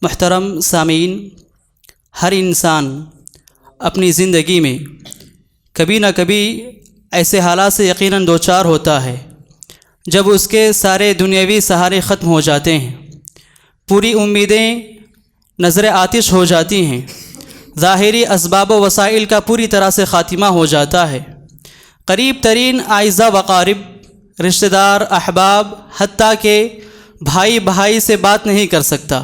محترم سامعین، ہر انسان اپنی زندگی میں کبھی نہ کبھی ایسے حالات سے یقیناً دوچار ہوتا ہے جب اس کے سارے دنیاوی سہارے ختم ہو جاتے ہیں، پوری امیدیں نظر آتش ہو جاتی ہیں، ظاہری اسباب و وسائل کا پوری طرح سے خاتمہ ہو جاتا ہے، قریب ترین اعزاء وقارب، رشتہ دار، احباب، حتیٰ کہ بھائی بھائی سے بات نہیں کر سکتا،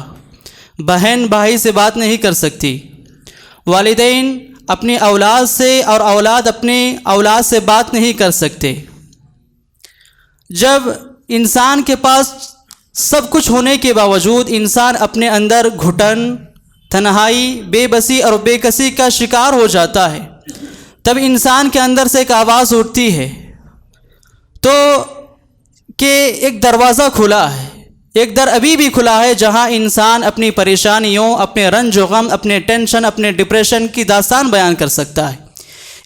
بہن بھائی سے بات نہیں کر سکتی، والدین اپنی اولاد سے اور اولاد اپنے اولاد سے بات نہیں کر سکتے۔ جب انسان کے پاس سب کچھ ہونے کے باوجود انسان اپنے اندر گھٹن، تنہائی، بے بسی اور بے کسی کا شکار ہو جاتا ہے، تب انسان کے اندر سے ایک آواز اٹھتی ہے تو کہ ایک دروازہ کھلا ہے، ایک در ابھی بھی کھلا ہے جہاں انسان اپنی پریشانیوں، اپنے رنج و غم، اپنے ٹینشن، اپنے ڈپریشن کی داستان بیان کر سکتا ہے۔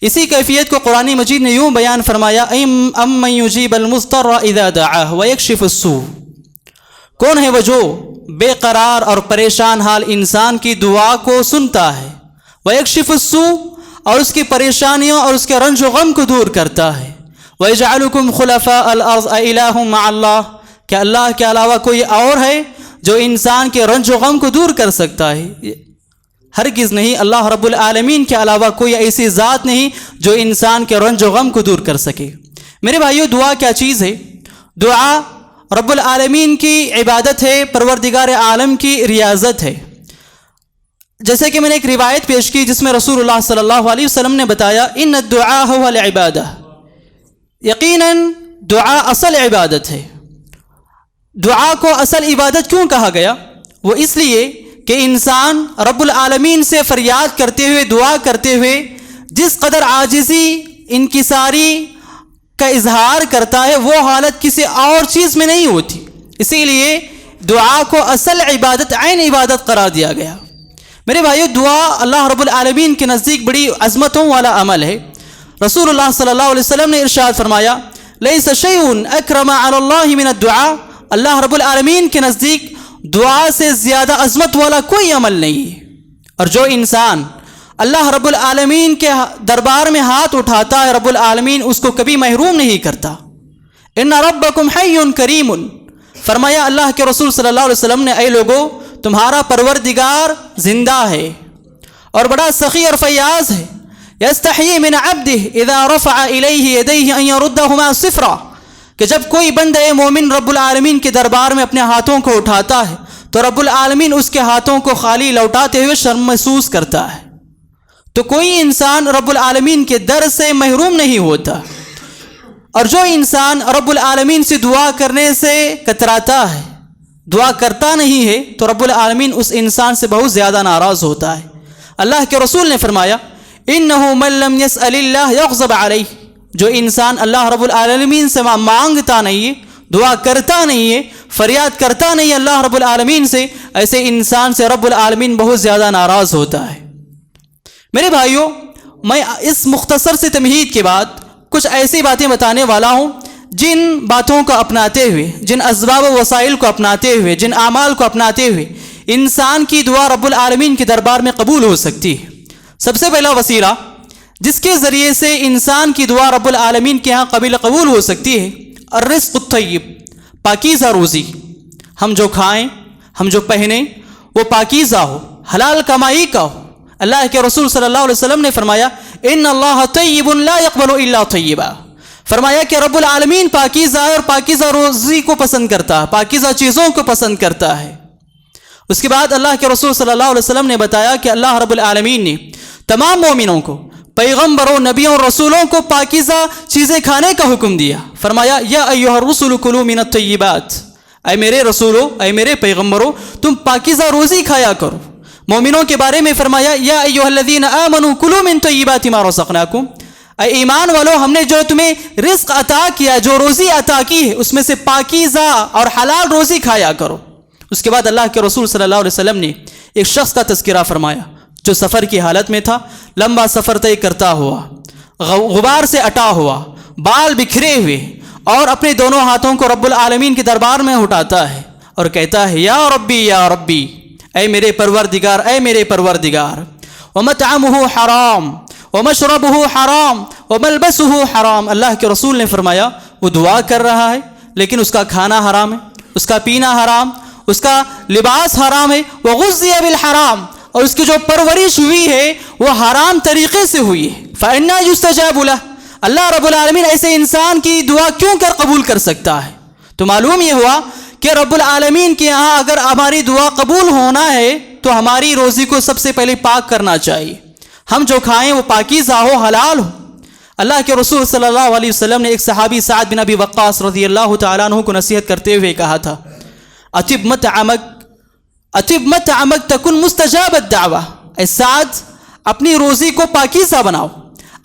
اسی کیفیت کو قرآن مجید نے یوں بیان فرمایا، امن یجیب المضطر اذا دعاہ ویکشف السوء۔ کون ہے وہ جو بے قرار اور پریشان حال انسان کی دعا کو سنتا ہے، ویکشف السوء، اور اس کی پریشانیوں اور اس کے رنج و غم کو دور کرتا ہے، ویجعلکم خلفاء الارض االہ مع اللہ، کہ اللہ کے علاوہ کوئی اور ہے جو انسان کے رنج و غم کو دور کر سکتا ہے؟ ہرگز نہیں، اللہ رب العالمین کے علاوہ کوئی ایسی ذات نہیں جو انسان کے رنج و غم کو دور کر سکے۔ میرے بھائیو، دعا کیا چیز ہے؟ دعا رب العالمین کی عبادت ہے، پروردگار عالم کی ریاضت ہے۔ جیسے کہ میں نے ایک روایت پیش کی جس میں رسول اللہ صلی اللہ علیہ وسلم نے بتایا، ان الدعاء هو العبادہ، یقیناً دعا اصل عبادت ہے۔ دعا کو اصل عبادت کیوں کہا گیا؟ وہ اس لیے کہ انسان رب العالمین سے فریاد کرتے ہوئے، دعا کرتے ہوئے جس قدر عاجزی، انکساری کا اظہار کرتا ہے، وہ حالت کسی اور چیز میں نہیں ہوتی۔ اسی لیے دعا کو اصل عبادت، عین عبادت قرار دیا گیا۔ میرے بھائیو، دعا اللہ رب العالمین کے نزدیک بڑی عظمتوں والا عمل ہے۔ رسول اللہ صلی اللہ علیہ وسلم نے ارشاد فرمایا، لیس شیء اکرم علی اللہ من الدعاء، اللہ رب العالمین کے نزدیک دعا سے زیادہ عظمت والا کوئی عمل نہیں ہے۔ اور جو انسان اللہ رب العالمین کے دربار میں ہاتھ اٹھاتا ہے، رب العالمین اس کو کبھی محروم نہیں کرتا۔ ان ربکم حی کریم، فرمایا اللہ کے رسول صلی اللہ علیہ وسلم نے، اے لوگو، تمہارا پروردگار زندہ ہے اور بڑا سخی اور فیاض ہے۔ یستحیی من عبدہ اذا رفع الیہ یدیہ ان یردہما صفرا، کہ جب کوئی بندہ مومن رب العالمین کے دربار میں اپنے ہاتھوں کو اٹھاتا ہے تو رب العالمین اس کے ہاتھوں کو خالی لوٹاتے ہوئے شرم محسوس کرتا ہے۔ تو کوئی انسان رب العالمین کے در سے محروم نہیں ہوتا، اور جو انسان رب العالمین سے دعا کرنے سے کتراتا ہے، دعا کرتا نہیں ہے، تو رب العالمین اس انسان سے بہت زیادہ ناراض ہوتا ہے۔ اللہ کے رسول نے فرمایا، انہ من لم یسأل اللہ یغضب علیہ، جو انسان اللہ رب العالمین سے مانگتا نہیں ہے، دعا کرتا نہیں ہے، فریاد کرتا نہیں اللہ رب العالمین سے، ایسے انسان سے رب العالمین بہت زیادہ ناراض ہوتا ہے۔ میرے بھائیوں، میں اس مختصر سے تمہید کے بعد کچھ ایسی باتیں بتانے والا ہوں جن باتوں کو اپناتے ہوئے، جن اسباب و وسائل کو اپناتے ہوئے، جن اعمال کو اپناتے ہوئے انسان کی دعا رب العالمین کے دربار میں قبول ہو سکتی ہے۔ سب سے پہلا وسیلہ جس کے ذریعے سے انسان کی دعا رب العالمین کے ہاں قبول ہو سکتی ہے، الرزق الطیب، پاکیزہ روزی۔ ہم جو کھائیں، ہم جو پہنیں، وہ پاکیزہ ہو، حلال کمائی کا ہو۔ اللہ کے رسول صلی اللہ علیہ وسلم نے فرمایا، ان اللہ طیب لا يقبل الا طیبا، فرمایا کہ رب العالمین پاکیزہ ہے اور پاکیزہ روزی کو پسند کرتا ہے، پاکیزہ چیزوں کو پسند کرتا ہے۔ اس کے بعد اللہ کے رسول صلی اللہ علیہ وسلم نے بتایا کہ اللہ رب العالمین نے تمام مومنوں کو، پیغمبروں، نبیوں اور رسولوں کو پاکیزہ چیزیں کھانے کا حکم دیا۔ فرمایا، یا ایھا الرسل کلوا من الطیبات، اے میرے رسولو، اے میرے پیغمبروں، تم پاکیزہ روزی کھایا کرو۔ مومنوں کے بارے میں فرمایا، یا ایھا الذین آمنوا کلوا من طیبات ما رزقناکم، اے ایمان والو، ہم نے جو تمہیں رزق عطا کیا، جو روزی عطا کی ہے، اس میں سے پاکیزہ اور حلال روزی کھایا کرو۔ اس کے بعد اللہ کے رسول صلی اللہ علیہ وسلم نے ایک شخص کا تذکرہ فرمایا جو سفر کی حالت میں تھا، لمبا سفر طے کرتا ہوا، غبار سے اٹا ہوا، بال بکھرے ہوئے، اور اپنے دونوں ہاتھوں کو رب العالمین کے دربار میں اٹھاتا ہے اور کہتا ہے، یا ربی یا ربی، اے میرے پروردگار، اے میرے پروردگار، ومطعمہ حرام ومشربہ حرام وملبسہ حرام۔ اللہ کے رسول نے فرمایا وہ دعا کر رہا ہے لیکن اس کا کھانا حرام ہے، اس کا پینا حرام، اس کا لباس حرام ہے، وغذی بالحرام، اور اس کی جو پرورش ہوئی ہے وہ حرام طریقے سے ہوئی ہے۔ فَإِنَّا يُسْتَجَابُ لَهُ، اللہ رب العالمین ایسے انسان کی دعا کیوں کر قبول کر سکتا ہے؟ تو معلوم یہ ہوا کہ رب العالمین کے یہاں اگر ہماری دعا قبول ہونا ہے تو ہماری روزی کو سب سے پہلے پاک کرنا چاہیے، ہم جو کھائیں وہ پاکیزہ ہو، حلال ہو۔ اللہ کے رسول صلی اللہ علیہ وسلم نے ایک صحابی سعد بن ابی وقاص رضی اللہ تعالیٰ عنہ کو نصیحت کرتے ہوئے کہا تھا، اطب مطعمک تکن مستجاب الدعوہ، اے سعد اپنی روزی کو پاکیزہ بناؤ،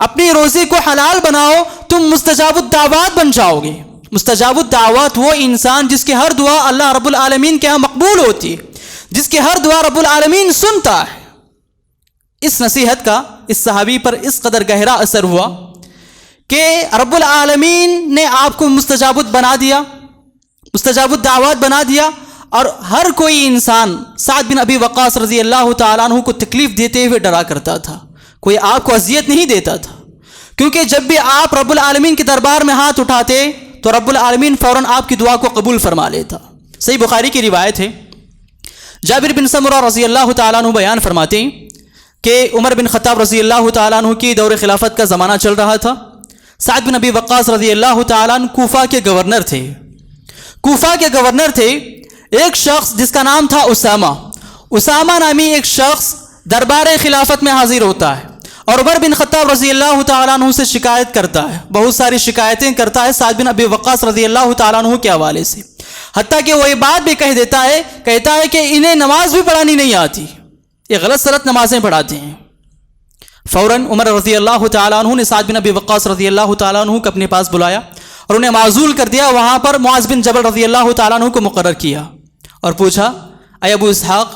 اپنی روزی کو حلال بناؤ، تم مستجاب الدعوات بن جاؤ گے۔ مستجاب الدعوات وہ انسان جس کی ہر دعا اللہ رب العالمین کے ہاں مقبول ہوتی ہے، جس کی ہر دعا رب العالمین سنتا ہے۔ اس نصیحت کا اس صحابی پر اس قدر گہرا اثر ہوا کہ رب العالمین نے آپ کو مستجاب بنا دیا، مستجاب الدعوات بنا دیا، اور ہر کوئی انسان سعد بن ابی وقاص رضی اللہ تعالیٰ عنہ کو تکلیف دیتے ہوئے ڈرا کرتا تھا، کوئی آپ کو اذیت نہیں دیتا تھا، کیونکہ جب بھی آپ رب العالمین کے دربار میں ہاتھ اٹھاتے تو رب العالمین فوراً آپ کی دعا کو قبول فرما لیتا۔ صحیح بخاری کی روایت ہے، جابر بن سمرہ رضی اللہ تعالیٰ عنہ بیان فرماتے ہیں کہ عمر بن خطاب رضی اللہ تعالیٰ عنہ کی دور خلافت کا زمانہ چل رہا تھا۔ سعد بن ابی وقاص رضی اللہ تعالیٰ عنہ کوفہ کے گورنر تھے۔ کوفہ کے گورنر تھے ایک شخص جس کا نام تھا اسامہ نامی ایک شخص دربار خلافت میں حاضر ہوتا ہے اور عمر بن خطاب رضی اللہ تعالیٰ عنہ سے شکایت کرتا ہے، بہت ساری شکایتیں کرتا ہے سعد بن ابی وقاص رضی اللہ تعالیٰ عنہ کے حوالے سے، حتیٰ کہ وہ یہ بات بھی کہتا ہے کہ انہیں نماز بھی پڑھانی نہیں آتی، یہ غلط سلط نمازیں پڑھاتے ہیں۔ فوراً عمر رضی اللہ تعالیٰ عنہ نے سعد بن ابی وقاص رضی اللہ تعالیٰ عنہ کو اپنے پاس بلایا اور انہیں معزول کر دیا، وہاں پر معاذ بن جبل رضی اللہ تعالیٰ عنہ کو مقرر کیا اور پوچھا، اے ابو اسحاق،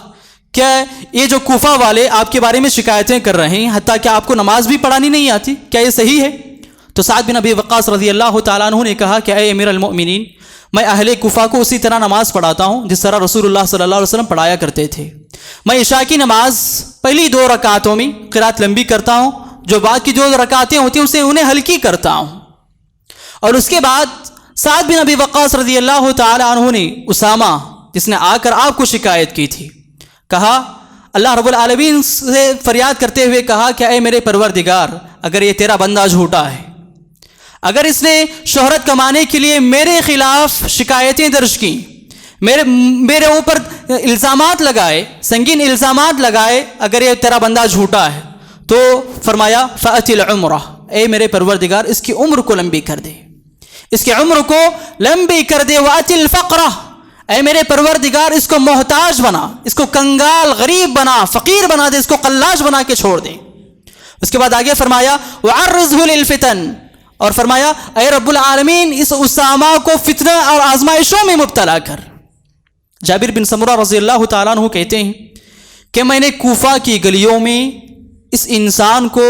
کیا یہ جو کوفہ والے آپ کے بارے میں شکایتیں کر رہے ہیں، حتیٰ کہ آپ کو نماز بھی پڑھانی نہیں آتی، کیا یہ صحیح ہے؟ تو سعد بن ابی وقاص رضی اللہ تعالیٰ عنہ نے کہا کہ اے امیر المؤمنین، میں اہل کوفہ کو اسی طرح نماز پڑھاتا ہوں جس طرح رسول اللہ صلی اللہ علیہ وسلم پڑھایا کرتے تھے۔ میں عشاء کی نماز پہلی 2 رکعتوں میں قرات لمبی کرتا ہوں، جو بعد کی 2 رکعتیں ہوتی ہیں انہیں ہلکی کرتا ہوں، اور اس کے بعد سعد بن ابی وقاص رضی اللہ تعالیٰ عنہ نے اسامہ جس نے آ کر آپ کو شکایت کی تھی کہا، اللہ رب العالمین سے فریاد کرتے ہوئے کہا کہ اے میرے پروردگار، اگر یہ تیرا بندہ جھوٹا ہے، اگر اس نے شہرت کمانے کے لیے میرے خلاف شکایتیں درج کی، میرے اوپر الزامات لگائے، سنگین الزامات لگائے، اگر یہ تیرا بندہ جھوٹا ہے تو فرمایا فأتی العمرہ، اے میرے پروردگار اس کی عمر کو لمبی کر دے، اس کی عمر کو لمبی کر دے، وأتی الفقرہ، اے میرے پروردگار اس کو محتاج بنا، اس کو کنگال غریب بنا، فقیر بنا دے، اس کو قلاش بنا کے چھوڑ دے۔ اس کے بعد آگے فرمایا وعرضہ للفتن، اور فرمایا اے رب العالمین اس اسامہ کو فتنہ اور آزمائشوں میں مبتلا کر۔ جابر بن سمرہ رضی اللہ تعالیٰ عنہ کہتے ہیں کہ میں نے کوفہ کی گلیوں میں اس انسان کو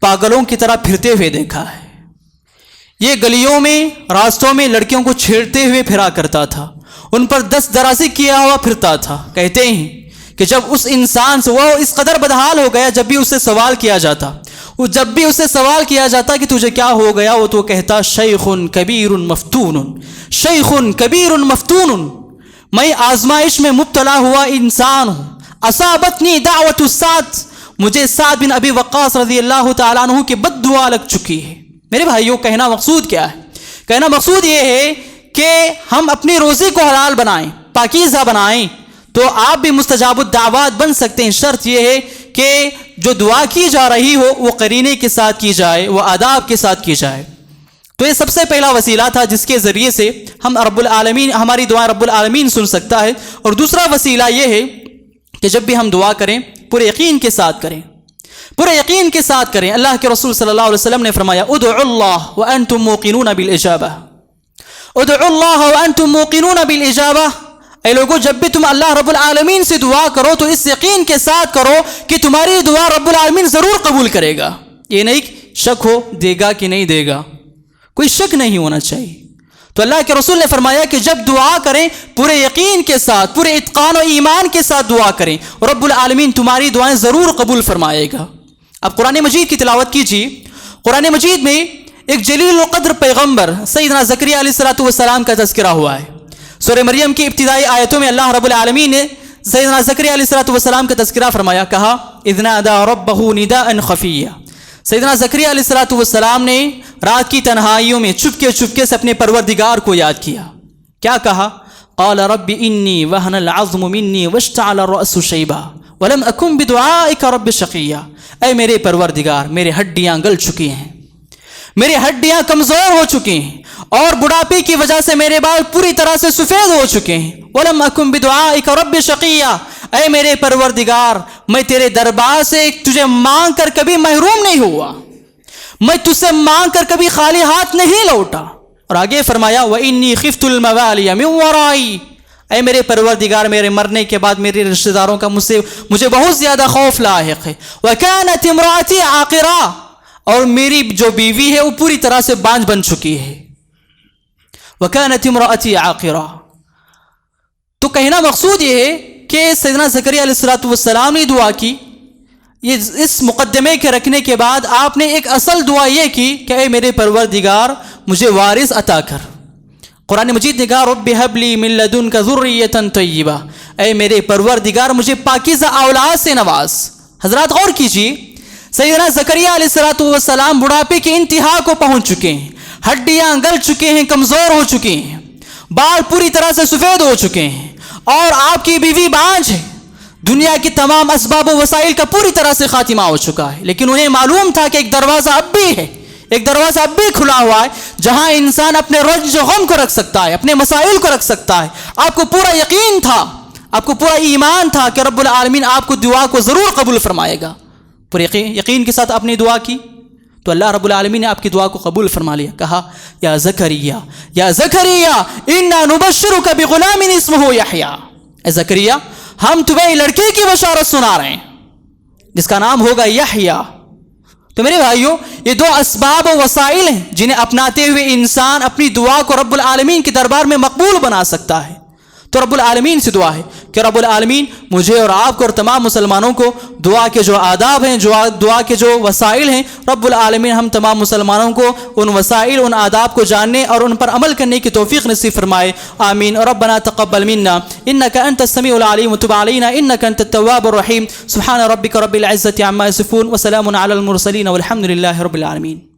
پاگلوں کی طرح پھرتے ہوئے دیکھا ہے، یہ گلیوں میں راستوں میں لڑکیوں کو چھیڑتے ہوئے پھرا کرتا تھا، ان پر دست درازی کیا ہوا پھرتا تھا۔ کہتے ہیں کہ جب اس انسان سے وہ اس قدر بدحال ہو گیا، جب بھی اس سے سوال کیا جاتا کہ تجھے کیا ہو گیا، وہ تو کہتا شیخ کبیر مفتون، شیخ کبیر مفتون، میں آزمائش میں مبتلا ہوا انسان ہوں، اصابتنی دعوت السعد، مجھے سعد بن ابی وقاص رضی اللہ تعالیٰ عنہ کی بد دعا لگ چکی ہے۔ میرے بھائیوں، کہنا مقصود کیا ہے؟ کہنا مقصود یہ ہے کہ ہم اپنی روزی کو حلال بنائیں، پاکیزہ بنائیں، تو آپ بھی مستجاب الدعوات بن سکتے ہیں۔ شرط یہ ہے کہ جو دعا کی جا رہی ہو وہ قرینے کے ساتھ کی جائے، وہ آداب کے ساتھ کی جائے۔ تو یہ سب سے پہلا وسیلہ تھا جس کے ذریعے سے ہماری دعائیں رب العالمین سن سکتا ہے۔ اور دوسرا وسیلہ یہ ہے کہ جب بھی ہم دعا کریں پورے یقین کے ساتھ کریں، پورے یقین کے ساتھ کریں۔ اللہ کے رسول صلی اللہ علیہ وسلم نے فرمایا ادعوا اللہ وانتم موقنون بالاجابہ، ادعوا اللہ وانتم موقنون بالاجابہ، اے لوگوں جب بھی تم اللہ رب العالمین سے دعا کرو تو اس یقین کے ساتھ کرو کہ تمہاری دعا رب العالمین ضرور قبول کرے گا۔ یہ نہیں شک ہو دے گا کہ نہیں دے گا، کوئی شک نہیں ہونا چاہیے۔ تو اللہ کے رسول نے فرمایا کہ جب دعا کریں پورے یقین کے ساتھ، پورے اتقان و ایمان کے ساتھ دعا کریں، رب العالمین تمہاری دعائیں ضرور قبول فرمائے گا۔ اب قرآن مجید کی تلاوت کیجیے۔ قرآن مجید میں ایک جلیل القدر پیغمبر سیدنا زکریا علیہ السلام کا تذکرہ ہوا ہے۔ سورہ مریم کی ابتدائی آیتوں میں اللہ رب العالمین نے سیدنا زکریا علیہ السلام کا تذکرہ فرمایا، کہا اذ نادى ربه نداء خفیا۔ سیدنا زکریا علیہ السلام نے رات کی تنہائیوں میں چپکے چپکے سے اپنے پروردگار کو یاد کیا۔ کیا کہا؟ قال رب انی وهن العظم منی واشتعل الرأس شیبا ولم اکن بدعائک رب شقیا۔ اے میرے پروردگار، میرے ہڈیاں گل چکی ہیں، میری ہڈیاں کمزور ہو چکی ہیں، اور بڑھاپے کی وجہ سے میرے بال پوری طرح سے سفید ہو چکے ہیں۔ وَلَمْ أَكُنْ بِدُعَائِكَ رَبِّ شَقِيًّا۔ اے میرے پروردگار، میں تیرے دربار سے تجھے مانگ کر کبھی محروم نہیں ہوا، میں تجھ سے مانگ کر کبھی خالی ہاتھ نہیں لوٹا۔ اور آگے فرمایا وَإِنِّي خِفْتُ الْمَوَالِيَ مِنْ وَرَائِي۔ اے میرے پروردگار، میرے مرنے کے بعد میرے رشتہ داروں کا مجھے بہت زیادہ خوف لاحق ہے۔ وَكَانَتِ امْرَأَتِي عَاقِرًا۔ اور میری جو بیوی ہے وہ پوری طرح سے بانجھ بن چکی ہے۔ وَكَانَتِ امْرَأَتِي عَاقِرًا۔ تو کہنا مقصود یہ ہے کہ سیدنا زکریا علیہ السلام نے دعا کی، اس مقدمے کے رکھنے کے بعد آپ نے ایک اصل دعا یہ کی کہ اے میرے پروردگار مجھے وارث عطا کر۔ قرآن مجید نے کہا رب هب لی من لدنک ذریۃ طیبہ، اے میرے پروردگار مجھے پاکیزہ اولاد سے نواز۔ حضرات غور کیجیے، سیدنا زکریا علیہ السلام بڑھاپے کی انتہا کو پہنچ چکے ہیں، ہڈیاں گل چکے ہیں، کمزور ہو چکے ہیں، بال پوری طرح سے سفید ہو چکے ہیں، اور آپ کی بیوی بانجھ ہے، دنیا کی تمام اسباب و وسائل کا پوری طرح سے خاتمہ ہو چکا ہے۔ لیکن انہیں معلوم تھا کہ ایک دروازہ اب بھی ہے، ایک دروازہ اب بھی کھلا ہوا ہے جہاں انسان اپنے رنج و غم کو رکھ سکتا ہے، اپنے مسائل کو رکھ سکتا ہے۔ آپ کو پورا یقین تھا، آپ کو پورا ایمان تھا کہ رب العالمین آپ کو دعا کو ضرور قبول فرمائے گا۔ پورے یقین کے ساتھ آپ نے دعا کی تو اللہ رب العالمین نے آپ کی دعا کو قبول فرما لیا۔ کہا یا زکریا یا زکریا انا نبشرک بغلام اسمہ یحییٰ، اے زکریا ہم تمہیں لڑکے کی بشارت سنا رہے ہیں جس کا نام ہوگا یحییٰ۔ تو میرے بھائیوں، یہ دو اسباب و وسائل ہیں جنہیں اپناتے ہوئے انسان اپنی دعا کو رب العالمین کے دربار میں مقبول بنا سکتا ہے۔ تو رب العالمین سے دعا ہے کہ رب العالمین مجھے اور آپ کو اور تمام مسلمانوں کو دعا کے جو آداب ہیں، دعا کے جو وسائل ہیں، رب العالمین ہم تمام مسلمانوں کو ان وسائل، ان آداب کو جاننے اور ان پر عمل کرنے کی توفیق نصیب فرمائے، آمین۔ ربنا تقبل منا انك انت السميع العليم وتب علينا انك انت التواب الرحيم۔ سبحان ربك رب العزة عما يصفون وسلام على المرسلين والحمد لله رب العالمين۔